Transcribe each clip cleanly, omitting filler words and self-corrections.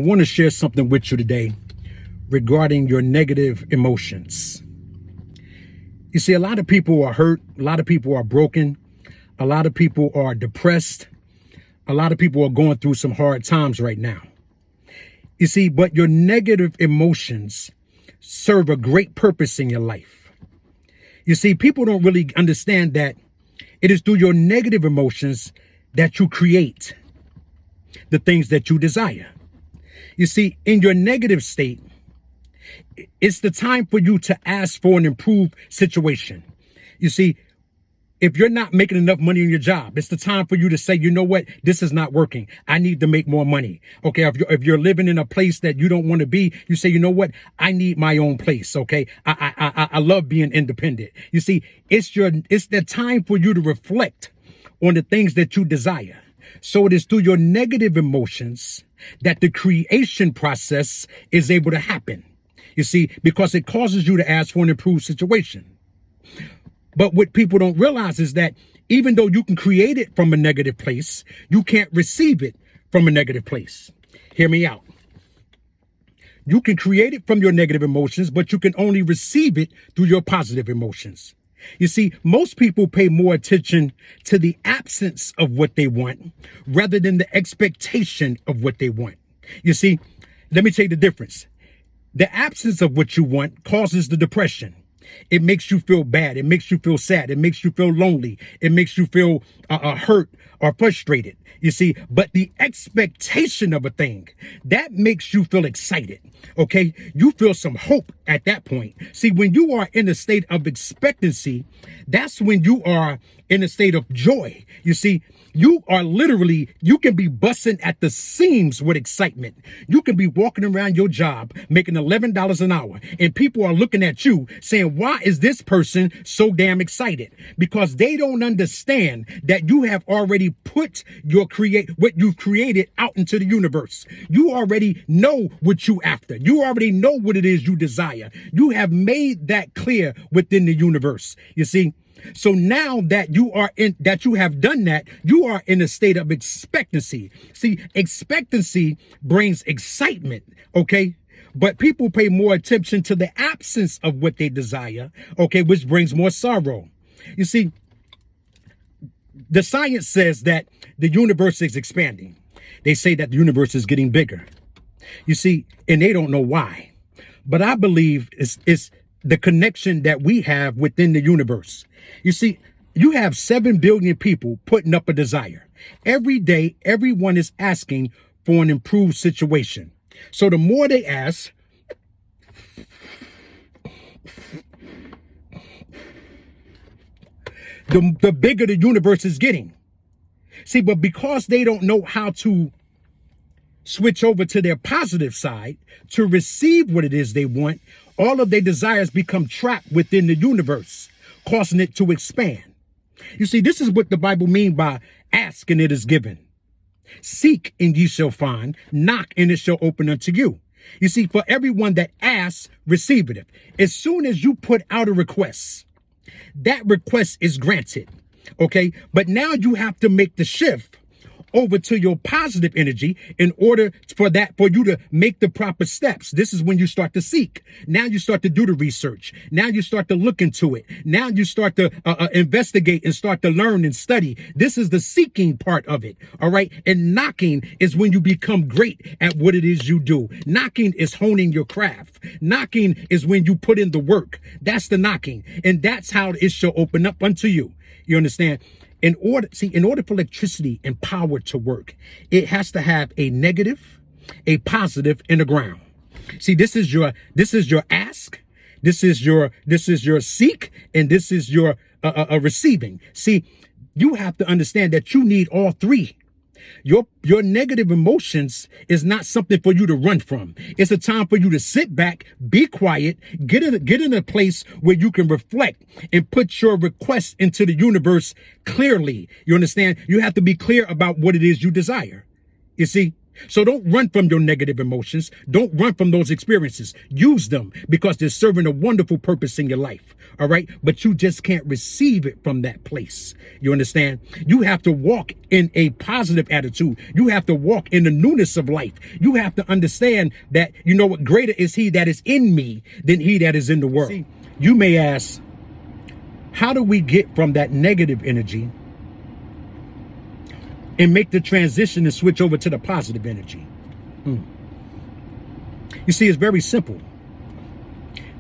I want to share something with you today regarding your negative emotions. You see, a lot of people are hurt. A lot of people are broken. A lot of people are depressed. A lot of people are going through some hard times right now. You see, but your negative emotions serve a great purpose in your life. You see, people don't really understand that it is through your negative emotions that you create the things that you desire. You see, in your negative state, it's the time for you to ask for an improved situation. You see, if you're not making enough money in your job, it's the time for you to say, you know what, this is not working. I need to make more money. Okay, if you're living in a place that you don't want to be, you say, you know what, I need my own place. Okay, I love being independent. You see, it's the time for you to reflect on the things that you desire. So it is through your negative emotions that the creation process is able to happen. You see, because it causes you to ask for an improved situation. But what people don't realize is that even though you can create it from a negative place, you can't receive it from a negative place. Hear me out. You can create it from your negative emotions, but you can only receive it through your positive emotions. You see, most people pay more attention to the absence of what they want rather than the expectation of what they want. You see, let me tell you the difference. The absence of what you want causes the depression. It makes you feel bad. It makes you feel sad. It makes you feel lonely. It makes you feel hurt or frustrated. You see, but the expectation of a thing, that makes you feel excited. Okay, you feel some hope at that point. See, when you are in a state of expectancy, that's when you are in a state of joy. You see, you can be busting at the seams with excitement. You can be walking around your job making $11 an hour and people are looking at you saying, why is this person so damn excited? Because they don't understand that you have already put what you've created out into the universe. You already know what you after. You already know what it is you desire. You have made that clear within the universe. You see? So now that you have done that, you are in a state of expectancy. See, expectancy brings excitement, okay? But people pay more attention to the absence of what they desire, okay, which brings more sorrow. You see, the science says that the universe is expanding. They say that the universe is getting bigger. You see, and they don't know why. But I believe it's the connection that we have within the universe. You see, you have 7 billion people putting up a desire. Every day, everyone is asking for an improved situation. So the more they ask, the bigger the universe is getting. See, but because they don't know how to switch over to their positive side to receive what it is they want, all of their desires become trapped within the universe, causing it to expand. You see, this is what the Bible means by ask and it is given. Seek and ye shall find. Knock and it shall open unto you. You see, for everyone that asks, receiveth it. As soon as you put out a request, that request is granted. Okay, but now you have to make the shift over to your positive energy in order for you to make the proper steps. This is when you start to seek. Now you start to do the research. Now you start to look into it. Now you start to investigate and start to learn and study. This is the seeking part of it. All right. And knocking is when you become great at what it is you do. Knocking is honing your craft. Knocking is when you put in the work. That's the knocking. And that's how it shall open up unto you. You understand? In order for electricity and power to work, it has to have a negative, a positive, and a ground. See, this is your ask, this is your seek, and this is your receiving. See, you have to understand that you need all three. Your negative emotions is not something for you to run from. It's a time for you to sit back, be quiet, get in a place where you can reflect and put your requests into the universe clearly. You understand? You have to be clear about what it is you desire. You see? So don't run from your negative emotions. Don't run from those experiences. Use them because they're serving a wonderful purpose in your life. All right. But you just can't receive it from that place. You understand? You have to walk in a positive attitude. You have to walk in the newness of life. You have to understand that, you know what, greater is he that is in me than he that is in the world. See, you may ask, how do we get from that negative energy and make the transition and switch over to the positive energy? You see, it's very simple.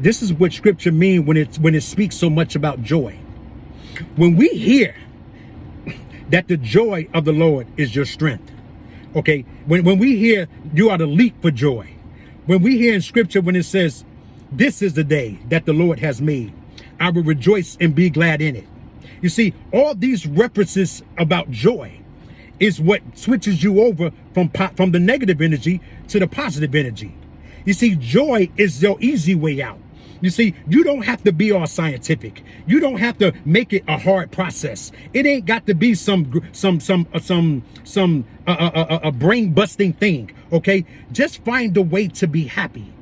This is what scripture means when it speaks so much about joy. When we hear that the joy of the Lord is your strength, okay? When we hear you are to leap for joy, when we hear in scripture when it says, this is the day that the Lord has made, I will rejoice and be glad in it. You see, all these references about joy is what switches you over from the negative energy to the positive energy. You see, joy is your easy way out. You see, you don't have to be all scientific. You don't have to make it a hard process. It ain't got to be some brain busting thing. Okay, just find a way to be happy.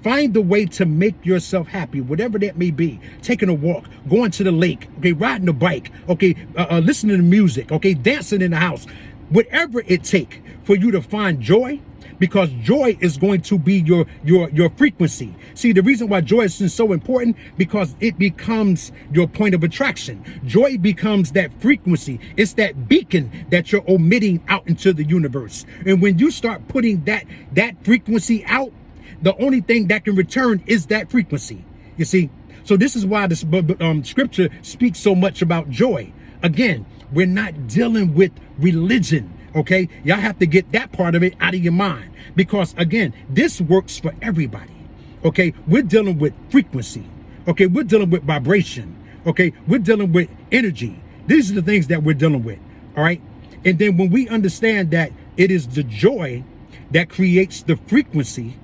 Find a way to make yourself happy, whatever that may be. Taking a walk, going to the lake, okay, riding a bike, okay, listening to music, okay, dancing in the house, whatever it takes for you to find joy, because joy is going to be your frequency. See, the reason why joy is so important, because it becomes your point of attraction. Joy becomes that frequency. It's that beacon that you're emitting out into the universe. And when you start putting that frequency out, the only thing that can return is that frequency. You see, so this is why this scripture speaks so much about joy. Again, we're not dealing with religion. Okay, y'all have to get that part of it out of your mind, because again, this works for everybody. Okay, we're dealing with frequency. Okay, we're dealing with vibration. Okay, we're dealing with energy. These are the things that we're dealing with. All right, and then when we understand that it is the joy that creates the frequency,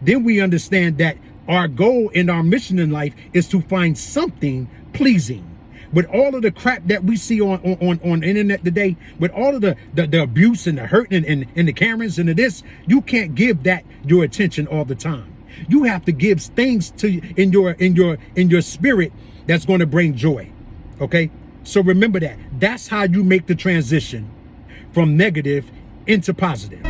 then we understand that our goal and our mission in life is to find something pleasing. With all of the crap that we see on internet today, with all of the abuse and the hurting and the cameras and the this, you can't give that your attention all the time. You have to give things to in your spirit that's going to bring joy. Okay, so remember that. That's how you make the transition from negative into positive.